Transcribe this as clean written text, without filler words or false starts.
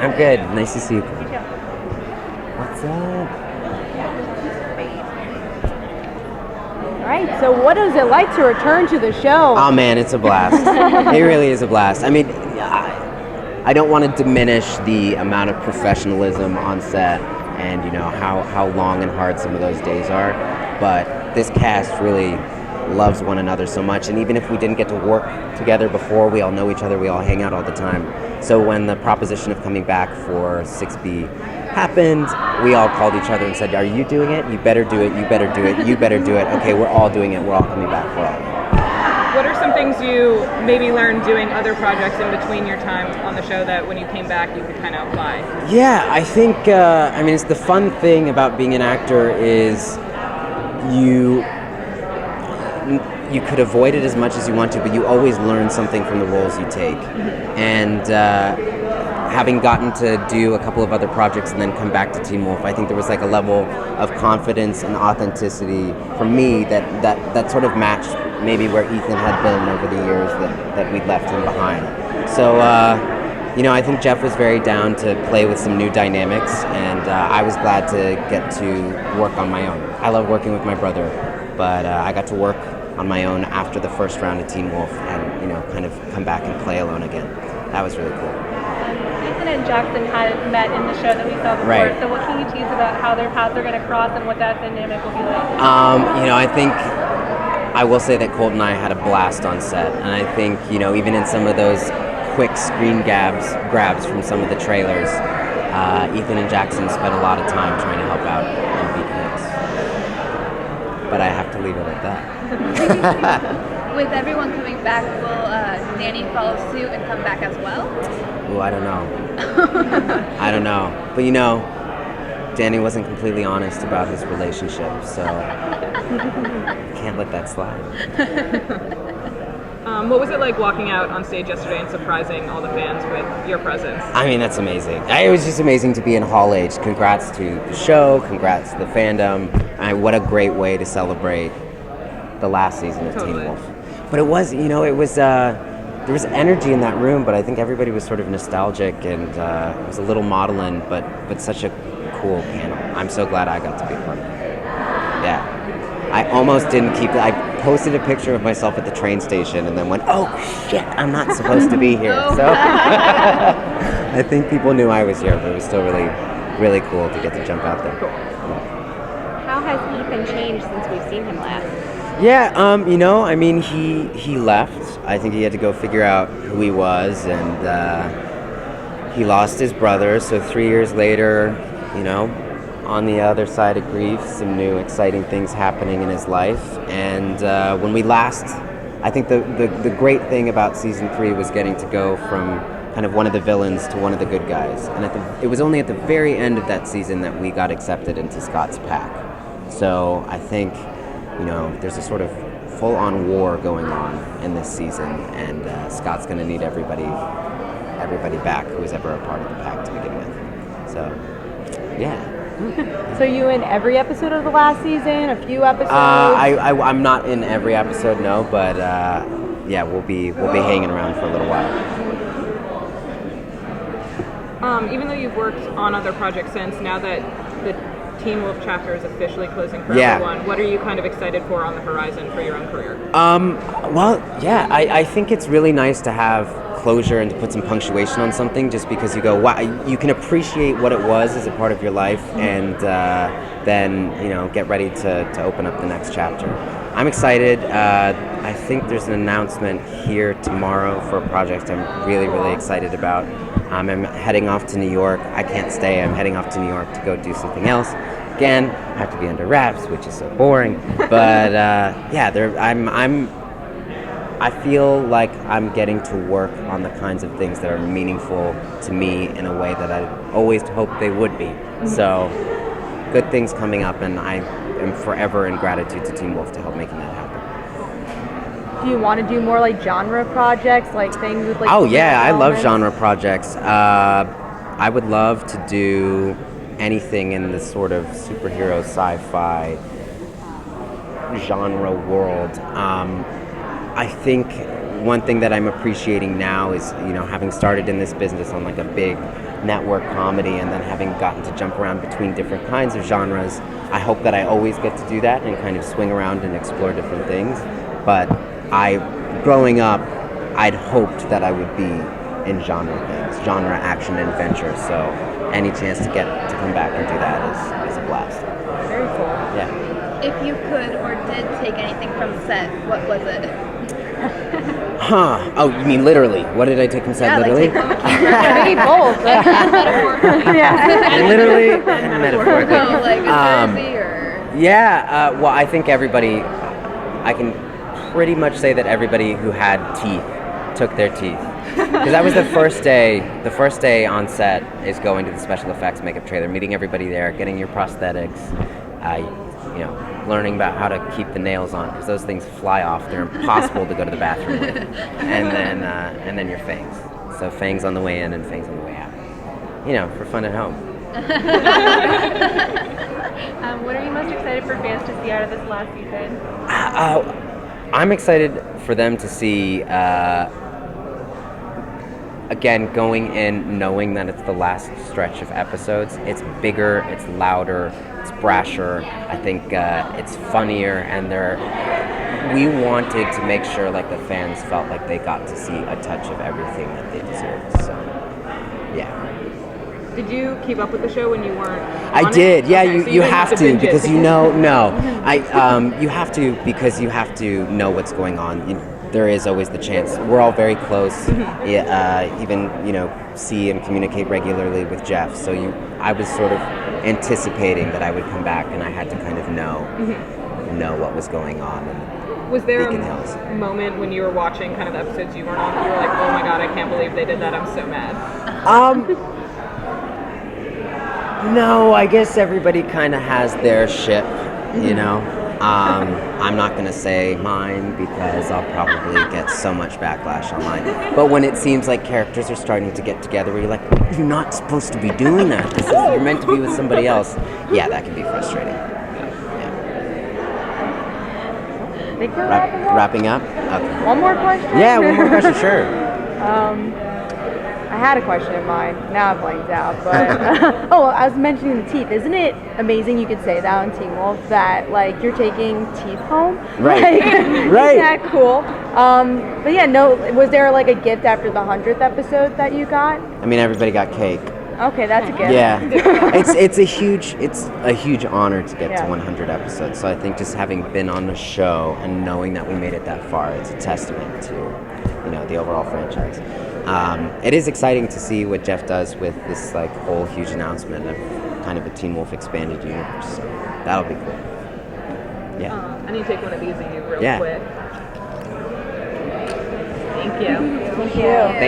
I'm good. Nice to see you. You too. What's up? All right, so what is it like to return to the show? Oh man, it's a blast. It really is a blast. I mean, I don't want to diminish the amount of professionalism on set and how long and hard some of those days are, but this cast really loves one another so much, and even if we didn't get to work together before, we all know each other, we all hang out all the time. So when the proposition of coming back for 6B happened, we all called each other and said, are you doing it? You better do it, you better do it, you better do it. Okay, we're all doing it, we're all coming back, we're all. What are some things you maybe learned doing other projects in between your time on the show that when you came back you could kind of apply? Yeah, I think, it's the fun thing about being an actor is you could avoid it as much as you want to, but you always learn something from the roles you take. And having gotten to do a couple of other projects and then come back to Teen Wolf, I think there was like a level of confidence and authenticity for me that sort of matched maybe where Ethan had been over the years that we'd left him behind. So, I think Jeff was very down to play with some new dynamics, and I was glad to get to work on my own. I love working with my brother, but I got to work on my own after the first round of Teen Wolf and, kind of come back and play alone again. That was really cool. Ethan and Jackson had met in the show that we saw before, Right. So what can you tease about how their paths are going to cross and what that dynamic will be like? I think I will say that Colt and I had a blast on set, and I think, even in some of those quick screen grabs from some of the trailers, Ethan and Jackson spent a lot of time trying to help out and be kids. But I have to leave it at that. With everyone coming back, will Danny follow suit and come back as well? Ooh, I don't know. I don't know. But Danny wasn't completely honest about his relationship, so can't let that slide. What was it like walking out on stage yesterday and surprising all the fans with your presence? I mean, that's amazing. It was just amazing to be in Hall H. Congrats to the show, congrats to the fandom. What a great way to celebrate the last season of Teen Wolf. But it was, there was energy in that room, but I think everybody was sort of nostalgic, and it was a little maudlin, but such a cool panel. I'm so glad I got to be a part of it. Yeah. I almost didn't keep it. I posted a picture of myself at the train station and then went, oh shit, I'm not supposed to be here. So I think people knew I was here, but it was still really, really cool to get to jump out there. How has Ethan changed since we've seen him last? Yeah, he left. I think he had to go figure out who he was, and he lost his brother. So 3 years later, on the other side of grief, some new exciting things happening in his life. And when we last, I think the great thing about season 3 was getting to go from kind of one of the villains to one of the good guys. And it was only at the very end of that season that we got accepted into Scott's pack. So I think, there's a sort of full-on war going on in this season, and Scott's going to need everybody back who was ever a part of the pack to begin with. So, yeah. So you in every episode of the last season? A few episodes? I'm not in every episode, no, but we'll be hanging around for a little while. Even though you've worked on other projects since, now that the Teen Wolf chapter is officially closing for everyone, what are you kind of excited for on the horizon for your own career? I think it's really nice to have closure and to put some punctuation on something, just because you go, wow, you can appreciate what it was as a part of your life, and then get ready to open up the next chapter. I'm excited. I think there's an announcement here tomorrow for a project I'm really, really excited about. I'm heading off to New York. I can't stay. I'm heading off to New York to go do something else. Again, I have to be under wraps, which is so boring. But I feel like I'm getting to work on the kinds of things that are meaningful to me in a way that I always hoped they would be. So, good things coming up, and I am forever in gratitude to Teen Wolf to help making that happen. Do you want to do more like genre projects, like things with like? Oh yeah, I love elements? genre projects. I would love to do anything in the sort of superhero sci-fi genre world. I think one thing that I'm appreciating now is, having started in this business on like a big network comedy, and then having gotten to jump around between different kinds of genres, I hope that I always get to do that and kind of swing around and explore different things. But growing up, I'd hoped that I would be in genre things, genre, action, and adventure. So any chance to get to come back and do that is a blast. Very cool. Yeah. If you could or did take anything from set, what was it? Huh. Oh, you mean literally? What did I take from set? Yeah, Literally? like take from a Maybe both. Yeah. Literally and metaphorically. No, like a jersey or... Yeah. Well, I think I can pretty much say that everybody who had teeth took their teeth. Because that was the first day. The first day on set is going to the special effects makeup trailer, meeting everybody there, getting your prosthetics, learning about how to keep the nails on, because those things fly off. They're impossible to go to the bathroom with. And then your fangs. So fangs on the way in and fangs on the way out. For fun at home. What are you most excited for fans to see out of this last season? I'm excited for them to see, again, going in knowing that it's the last stretch of episodes. It's bigger, it's louder, it's brasher. I think it's funnier, and we wanted to make sure like the fans felt like they got to see a touch of everything that they deserved. So, yeah. Did you keep up with the show when you weren't I on did. it? Yeah, Okay, so you didn't have to binge it. because you have to because you have to know what's going on. There is always the chance. We're all very close. Even see and communicate regularly with Jeff. So I was sort of anticipating that I would come back, and I had to kind of know what was going on. And was there Beacon Hills. a moment when you were watching kind of the episodes you weren't on, you were like, oh my god, I can't believe they did that, I'm so mad? No, I guess everybody kind of has their ship, I'm not going to say mine because I'll probably get so much backlash online. But when it seems like characters are starting to get together where you're like, you're not supposed to be doing that. You're meant to be with somebody else. Yeah, that can be frustrating. I think we're wrapping up. Wrapping up? Okay. One more question? Yeah, one more question, sure. I had a question in mind. Now I've blanked out. But I was mentioning the teeth. Isn't it amazing you could say that on Teen Wolf that like you're taking teeth home? Right. Right. Isn't that cool? But yeah, no. Was there like a gift after the 100th episode that you got? I mean, everybody got cake. Okay, that's a gift. Yeah, it's a huge honor to get to 100 episodes. So I think just having been on the show and knowing that we made it that far, it's a testament to the overall franchise. It is exciting to see what Jeff does with this like whole huge announcement of kind of a Teen Wolf expanded universe. So that'll be cool. Yeah. I need to take one of these of you real Yeah. quick. Thank you. Thank you. Thank